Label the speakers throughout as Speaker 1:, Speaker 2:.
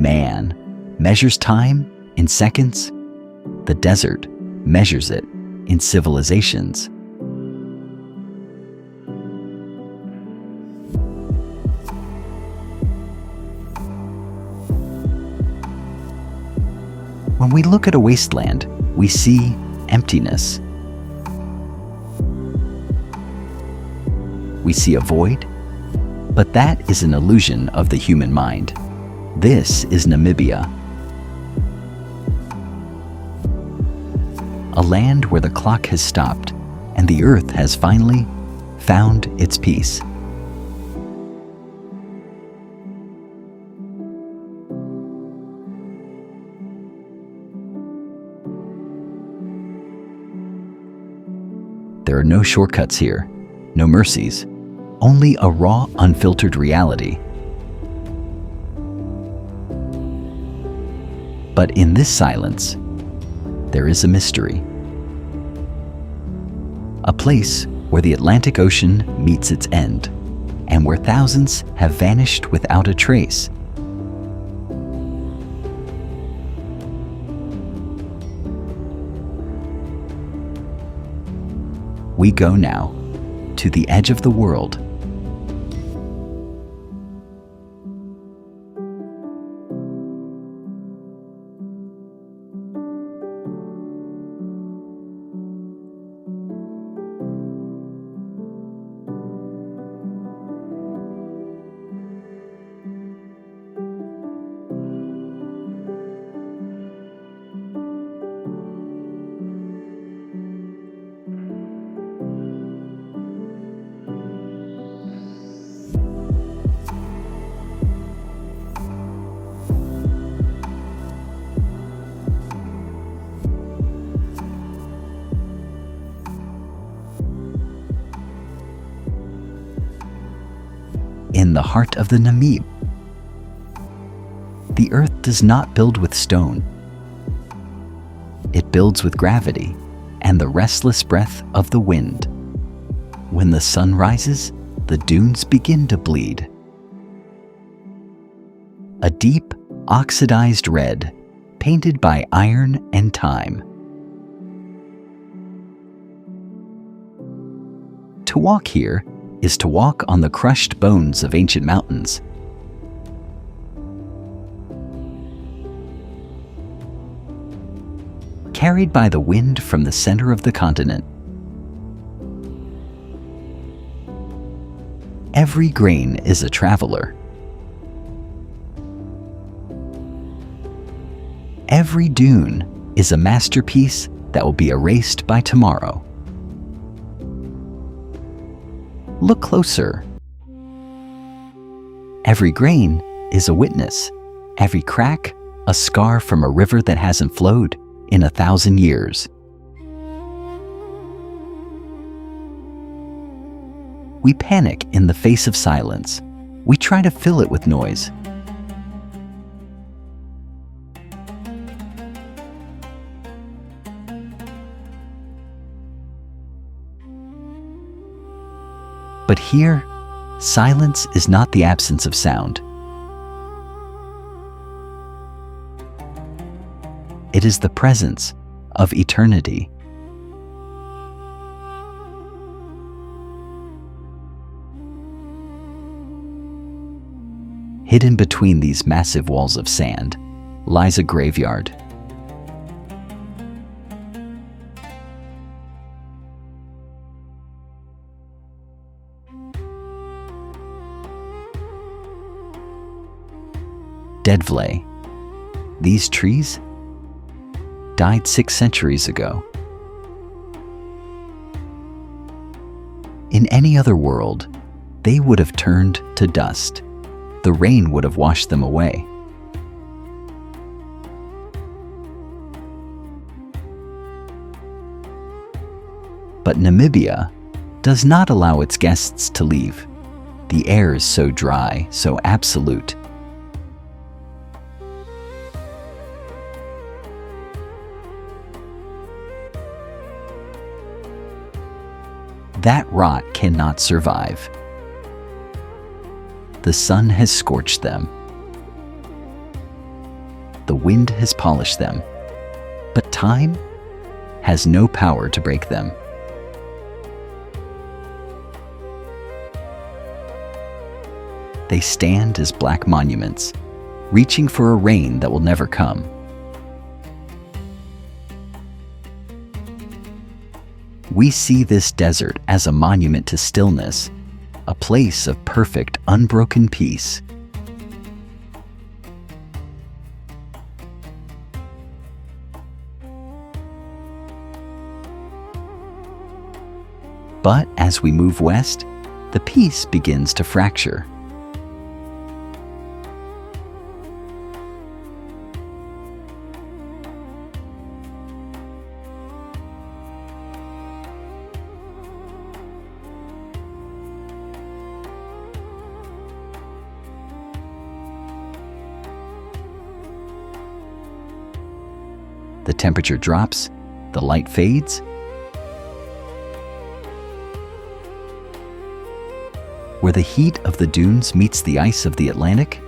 Speaker 1: Man measures time in seconds. The desert measures it in civilizations. When we look at a wasteland, we see emptiness. We see a void, but that is an illusion of the human mind. This is Namibia, a land where the clock has stopped and the earth has finally found its peace. There are no shortcuts here, no mercies, only a raw, unfiltered reality. But in this silence, there is a mystery. A place where the Atlantic Ocean meets its end, and where thousands have vanished without a trace. We go now to the edge of the world. In the heart of the Namib, the earth does not build with stone. It builds with gravity and the restless breath of the wind. When the sun rises, the dunes begin to bleed. A deep, oxidized red, painted by iron and time. To walk here is to walk on the crushed bones of ancient mountains. Carried by the wind from the center of the continent. Every grain is a traveler. Every dune is a masterpiece that will be erased by tomorrow. Look closer. Every grain is a witness. Every crack, a scar from a river that hasn't flowed in 1,000 years. We panic in the face of silence. We try to fill it with noise. But here, silence is not the absence of sound. It is the presence of eternity. Hidden between these massive walls of sand lies a graveyard. Sossusvlei. These trees died 6 centuries ago. In any other world, they would have turned to dust. The rain would have washed them away. But Namibia does not allow its guests to leave. The air is so dry, so absolute. That rot cannot survive. The sun has scorched them. wind has polished them. But time has no power to break them. They stand as black monuments, reaching for a rain that will never come. We see this desert as a monument to stillness, a place of perfect, unbroken peace. But as we move west, the peace begins to fracture. The temperature drops, the light fades. Where the heat of the dunes meets the ice of the Atlantic,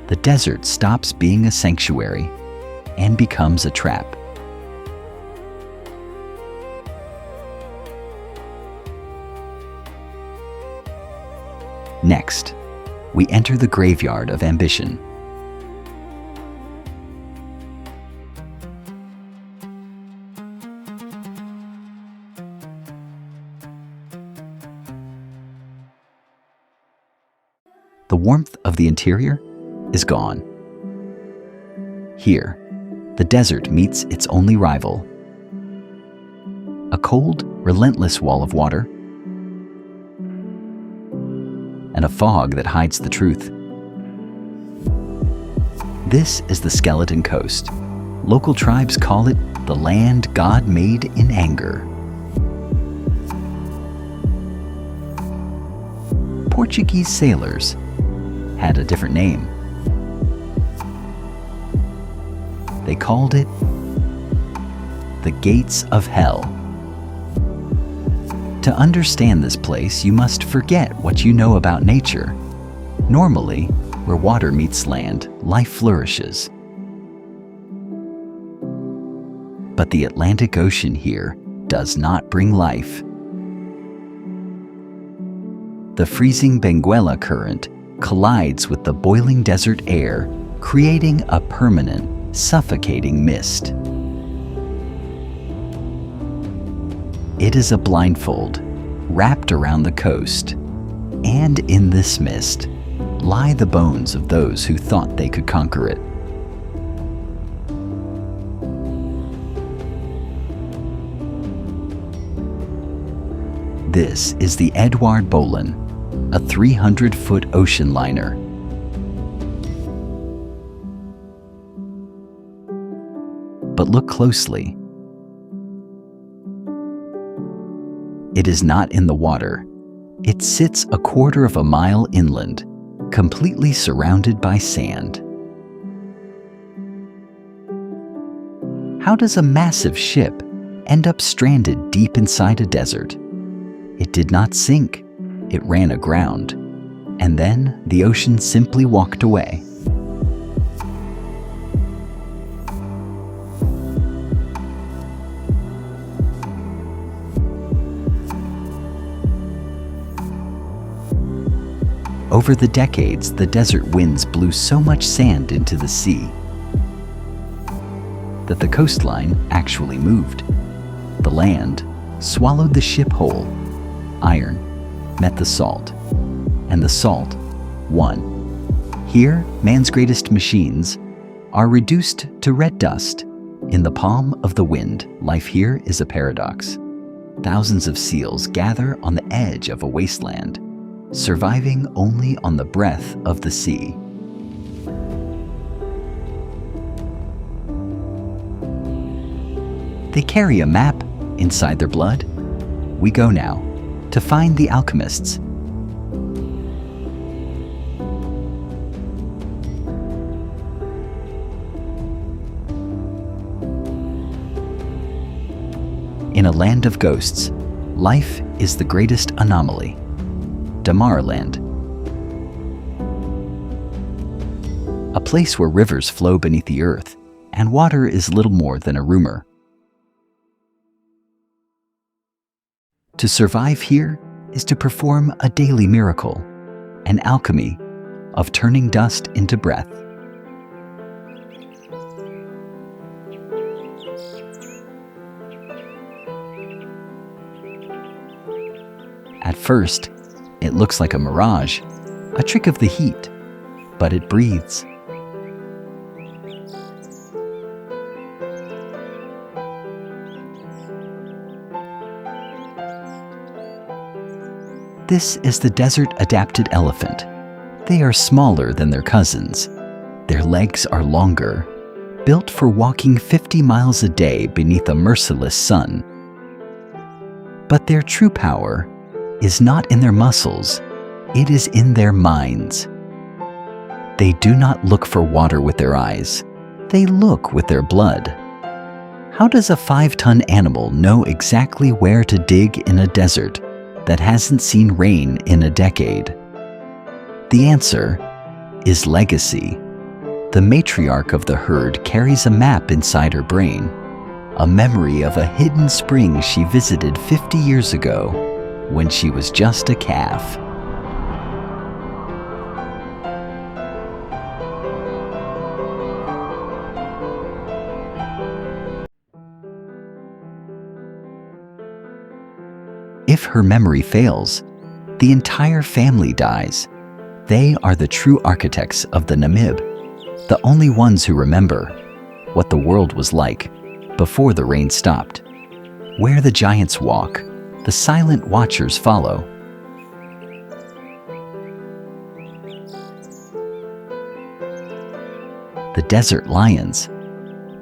Speaker 1: the desert stops being a sanctuary and becomes a trap. Next, we enter the graveyard of ambition. The warmth of the interior is gone. Here, the desert meets its only rival. A cold, relentless wall of water, and a fog that hides the truth. This is the Skeleton Coast. Local tribes call it the land God made in anger. Portuguese sailors had a different name. They called it the Gates of Hell. To understand this place, you must forget what you know about nature. Normally, where water meets land, life flourishes. But the Atlantic Ocean here does not bring life. The freezing Benguela current collides with the boiling desert air, creating a permanent, suffocating mist. It is a blindfold wrapped around the coast, and in this mist lie the bones of those who thought they could conquer it. This is the Edouard Bolin, a 300-foot ocean liner. But look closely. It is not in the water. It sits a quarter of a mile inland, completely surrounded by sand. How does a massive ship end up stranded deep inside a desert? It did not sink. It ran aground. And then the ocean simply walked away. Over the decades, the desert winds blew so much sand into the sea that the coastline actually moved. The land swallowed the ship whole. Iron met the salt, and the salt won. Here, man's greatest machines are reduced to red dust. In the palm of the wind, life here is a paradox. Thousands of seals gather on the edge of a wasteland, surviving only on the breath of the sea. They carry a map inside their blood. We go now to find the alchemists. In a land of ghosts, life is the greatest anomaly. Damaraland, a place where rivers flow beneath the earth, and water is little more than a rumor. To survive here is to perform a daily miracle, an alchemy of turning dust into breath. At first, it looks like a mirage, a trick of the heat, but it breathes. This is the desert-adapted elephant. They are smaller than their cousins. Their legs are longer, built for walking 50 miles a day beneath a merciless sun. But their true power is not in their muscles, it is in their minds. They do not look for water with their eyes, they look with their blood. How does a 5-ton animal know exactly where to dig in a desert that hasn't seen rain in a decade? The answer is legacy. The matriarch of the herd carries a map inside her brain, a memory of a hidden spring she visited 50 years ago when she was just a calf. If her memory fails, the entire family dies. They are the true architects of the Namib, the only ones who remember what the world was like before the rain stopped. Where the giants walk, the silent watchers follow. The desert lions,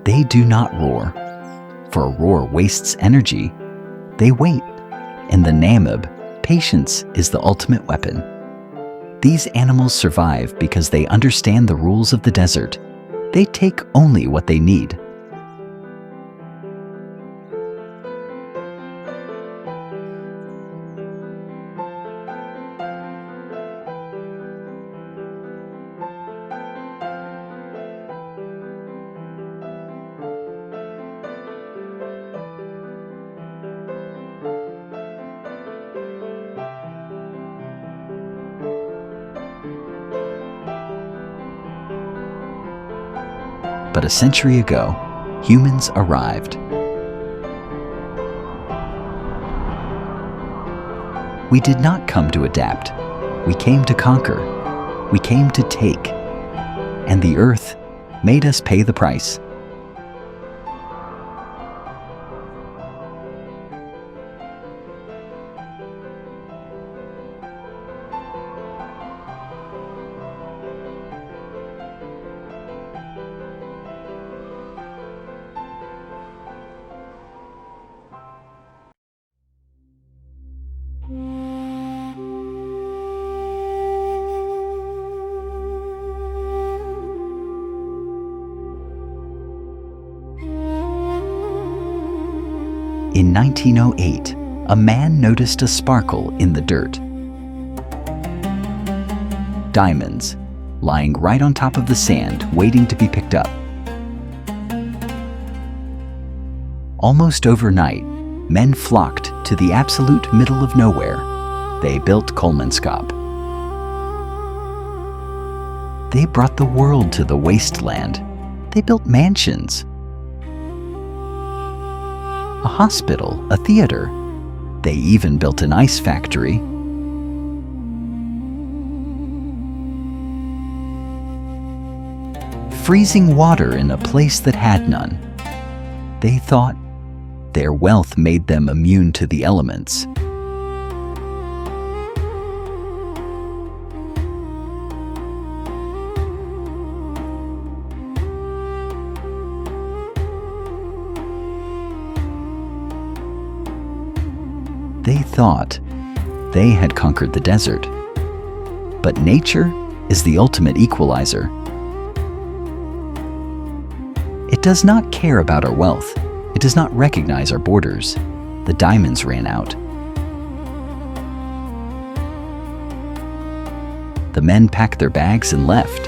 Speaker 1: they do not roar, for a roar wastes energy. They wait. In the Namib, patience is the ultimate weapon. These animals survive because they understand the rules of the desert. They take only what they need. But a century ago, humans arrived. We did not come to adapt. We came to conquer. We came to take. And the earth made us pay the price. In 1908, a man noticed a sparkle in the dirt. Diamonds, lying right on top of the sand, waiting to be picked up. Almost overnight, men flocked to the absolute middle of nowhere. They built Kolmanskap. They brought the world to the wasteland. They built mansions, a hospital, a theater. They even built an ice factory. Freezing water in a place that had none. They thought their wealth made them immune to the elements. They thought they had conquered the desert. But nature is the ultimate equalizer. It does not care about our wealth. It does not recognize our borders. The diamonds ran out. The men packed their bags and left.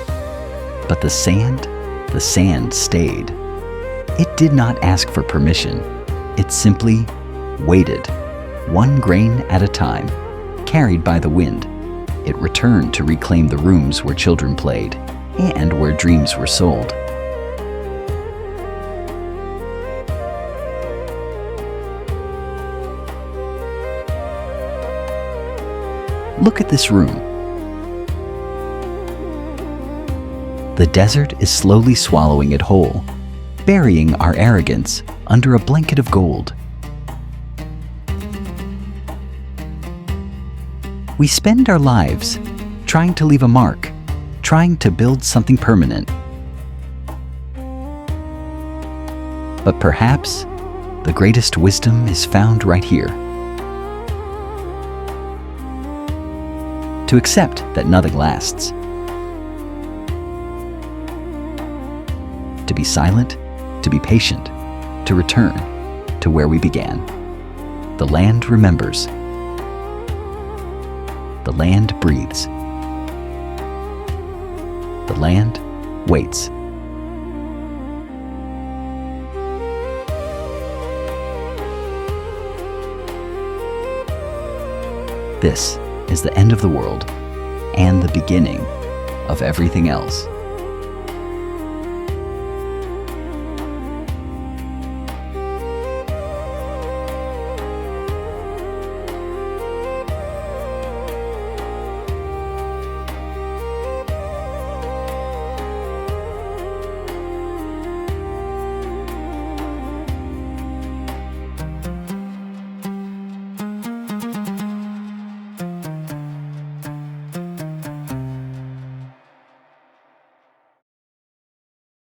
Speaker 1: But the sand stayed. It did not ask for permission. It simply waited, one grain at a time, carried by the wind. It returned to reclaim the rooms where children played and where dreams were sold. Look at this room. The desert is slowly swallowing it whole, burying our arrogance under a blanket of gold. We spend our lives trying to leave a mark, trying to build something permanent. But perhaps the greatest wisdom is found right here. To accept that nothing lasts. To be silent, to be patient, to return to where we began. The land remembers. The land breathes. The land waits. This is the end of the world and the beginning of everything else.